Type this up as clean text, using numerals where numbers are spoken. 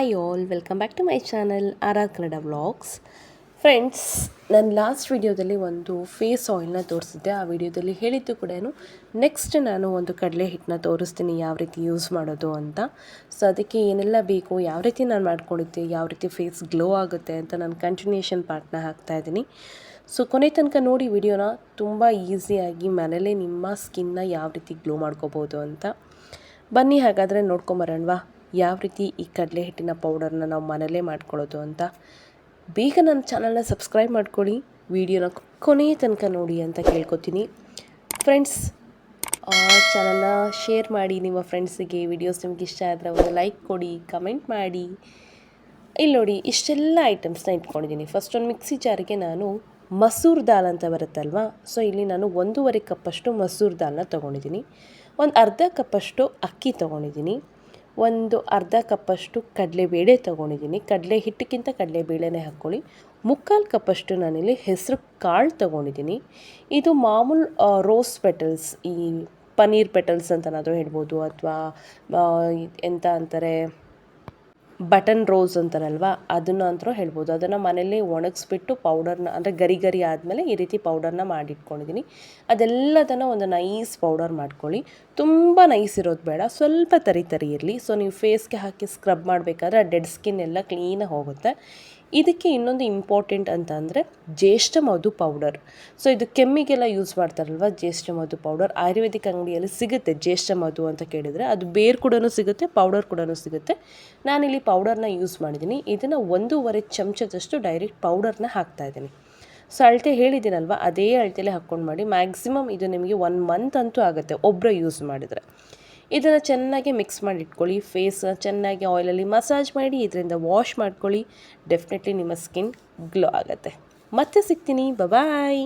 Hi all, welcome back to my channel R Kannada vlogs. Friends, ನಾನು last ವಿಡಿಯೋದಲ್ಲಿ ಒಂದು face ಆಯಿಲ್ನ ತೋರಿಸಿದ್ದೆ. ಆ ವಿಡಿಯೋದಲ್ಲಿ ಹೇಳಿದ್ದು ಕೂಡ ನೆಕ್ಸ್ಟ್ ನಾನು ಒಂದು ಕಡಲೆ ಹಿಟ್ಟನ್ನ ತೋರಿಸ್ತೀನಿ ಯಾವ ರೀತಿ ಯೂಸ್ ಮಾಡೋದು ಅಂತ. ಸೊ ಅದಕ್ಕೆ ಏನೆಲ್ಲ ಬೇಕು, ಯಾವ ರೀತಿ ನಾನು ಮಾಡ್ಕೊಂಡಿದ್ದೆ, ಯಾವ ರೀತಿ ಫೇಸ್ ಗ್ಲೋ ಆಗುತ್ತೆ ಅಂತ ನಾನು ಕಂಟಿನ್ಯೂಷನ್ ಪಾರ್ಟ್ನ ಹಾಕ್ತಾಯಿದ್ದೀನಿ. ಸೊ ಕೊನೆ ತನಕ ನೋಡಿ ವಿಡಿಯೋನ. ತುಂಬ ಈಸಿಯಾಗಿ ಮನೇಲೇ ನಿಮ್ಮ ಸ್ಕಿನ್ನ ಯಾವ ರೀತಿ ಗ್ಲೋ ಮಾಡ್ಕೋಬೋದು ಅಂತ. ಬನ್ನಿ ಹಾಗಾದರೆ ನೋಡ್ಕೊಂಬರೋಣವಾ ಯಾವ ರೀತಿ ಈ ಕಡಲೆ ಹಿಟ್ಟಿನ ಪೌಡರ್ನ ನಾವು ಮನೇಲೇ ಮಾಡ್ಕೊಳ್ಳೋದು ಅಂತ. ಬೇಗ ನನ್ನ ಚಾನಲ್ನ ಸಬ್ಸ್ಕ್ರೈಬ್ ಮಾಡ್ಕೊಳ್ಳಿ, ವಿಡಿಯೋನ ಕೊನೆಯ ತನಕ ನೋಡಿ ಅಂತ ಕೇಳ್ಕೊತೀನಿ. ಫ್ರೆಂಡ್ಸ್, ಚಾನಲ್ನ ಶೇರ್ ಮಾಡಿ ನಿಮ್ಮ ಫ್ರೆಂಡ್ಸಿಗೆ. ವಿಡಿಯೋಸ್ ನಿಮ್ಗೆ ಇಷ್ಟ ಆದರೆ ಒಂದು ಲೈಕ್ ಕೊಡಿ, ಕಮೆಂಟ್ ಮಾಡಿ. ಇಲ್ಲಿ ನೋಡಿ, ಇಷ್ಟೆಲ್ಲ ಐಟಮ್ಸ್ನ ಇಟ್ಕೊಂಡಿದ್ದೀನಿ. ಫಸ್ಟ್ ಒಂದು ಮಿಕ್ಸಿ ಜಾರಿಗೆ ನಾನು ಮಸೂರ್ ದಾಲ್ ಅಂತ ಬರುತ್ತಲ್ವ, ಸೊ ಇಲ್ಲಿ ನಾನು 1.5 ಕಪ್ಪಷ್ಟು ಮಸೂರ್ ದಾಲ್ನ ತೊಗೊಂಡಿದ್ದೀನಿ. ಒಂದು ಅರ್ಧ ಕಪ್ಪಷ್ಟು ಅಕ್ಕಿ ತೊಗೊಂಡಿದ್ದೀನಿ. ಒಂದು ಅರ್ಧ ಕಪ್ಪಷ್ಟು ಕಡಲೆಬೇಳೆ ತೊಗೊಂಡಿದ್ದೀನಿ. ಕಡಲೆ ಹಿಟ್ಟಕ್ಕಿಂತ ಕಡಲೆಬೇಳೆನೇ ಹಾಕ್ಕೊಳ್ಳಿ. 3/4 ಕಪ್ಪಷ್ಟು ನಾನಿಲ್ಲಿ ಹೆಸರು ಕಾಳು ತೊಗೊಂಡಿದ್ದೀನಿ. ಇದು ಮಾಮೂಲು ರೋಸ್ ಪೆಟಲ್ಸ್, ಈ ಪನ್ನೀರ್ ಪೆಟಲ್ಸ್ ಅಂತನಾದರೂ ಹೇಳ್ಬೋದು, ಅಥವಾ ಎಂತ ಅಂತಾರೆ, ಬಟನ್ ರೋಸ್ ಅಂತಾರಲ್ವ, ಅದನ್ನು ಅಂತರೂ ಹೇಳ್ಬೋದು. ಅದನ್ನು ಮನೇಲಿ ಒಣಗಿಸ್ಬಿಟ್ಟು ಪೌಡರ್ನ, ಅಂದರೆ ಗರಿ ಗರಿ ಆದಮೇಲೆ ಈ ರೀತಿ ಪೌಡರ್ನ ಮಾಡಿಟ್ಕೊಂಡಿದ್ದೀನಿ. ಅದೆಲ್ಲದನ್ನು ಒಂದು ನೈಸ್ ಪೌಡರ್ ಮಾಡ್ಕೊಳ್ಳಿ. ತುಂಬ ನೈಸ್ ಇರೋದು ಬೇಡ, ಸ್ವಲ್ಪ ತರಿ ತರಿ ಇರಲಿ. ಸೊ ನೀವು ಫೇಸ್ಗೆ ಹಾಕಿ ಸ್ಕ್ರಬ್ ಮಾಡಬೇಕಾದ್ರೆ ಆ ಡೆಡ್ ಸ್ಕಿನ್ ಎಲ್ಲ ಕ್ಲೀನಾಗಿ ಹೋಗುತ್ತೆ. ಇದಕ್ಕೆ ಇನ್ನೊಂದು ಇಂಪಾರ್ಟೆಂಟ್ ಅಂತ ಅಂದರೆ ಜ್ಯೇಷ್ಠ ಮಧು ಪೌಡರ್. ಸೊ ಇದು ಕೆಮ್ಮಿಗೆಲ್ಲ ಯೂಸ್ ಮಾಡ್ತಾರಲ್ವ, ಜ್ಯೇಷ್ಠ ಮಧು ಪೌಡರ್ ಆಯುರ್ವೇದಿಕ್ ಅಂಗಡಿಯಲ್ಲಿ ಸಿಗುತ್ತೆ. ಜ್ಯೇಷ್ಠ ಮಧು ಅಂತ ಕೇಳಿದರೆ ಅದು ಬೇರು ಕೂಡ ಸಿಗುತ್ತೆ, ಪೌಡರ್ ಕೂಡ ಸಿಗುತ್ತೆ. ನಾನಿಲ್ಲಿ ಪೌಡರ್ನ ಯೂಸ್ ಮಾಡಿದ್ದೀನಿ. ಇದನ್ನು 1.5 ಚಮಚದಷ್ಟು ಡೈರೆಕ್ಟ್ ಪೌಡರ್ನ ಹಾಕ್ತಾಯಿದ್ದೀನಿ. ಸೊ ಅಳತೆ ಹೇಳಿದ್ದೀನಲ್ವ, ಅದೇ ಅಳತೆಯಲ್ಲೇ ಹಾಕ್ಕೊಂಡು ಮಾಡಿ. ಮ್ಯಾಕ್ಸಿಮಮ್ ಇದು ನಿಮಗೆ 1 ಮಂತ್ ಅಂತೂ ಆಗುತ್ತೆ ಒಬ್ಬರೇ ಯೂಸ್ ಮಾಡಿದರೆ. ಇದನ್ನು ಚೆನ್ನಾಗಿ ಮಿಕ್ಸ್ ಮಾಡಿ ಇಟ್ಕೊಳ್ಳಿ. ಫೇಸ್ನ ಚೆನ್ನಾಗಿ ಆಯಿಲಲ್ಲಿ ಮಸಾಜ್ ಮಾಡಿ ಇದರಿಂದ ವಾಶ್ ಮಾಡ್ಕೊಳ್ಳಿ. ಡೆಫಿನೆಟ್ಲಿ ನಿಮ್ಮ ಸ್ಕಿನ್ ಗ್ಲೋ ಆಗುತ್ತೆ. ಮತ್ತೆ ಸಿಗ್ತೀನಿ, ಬಾಯ್.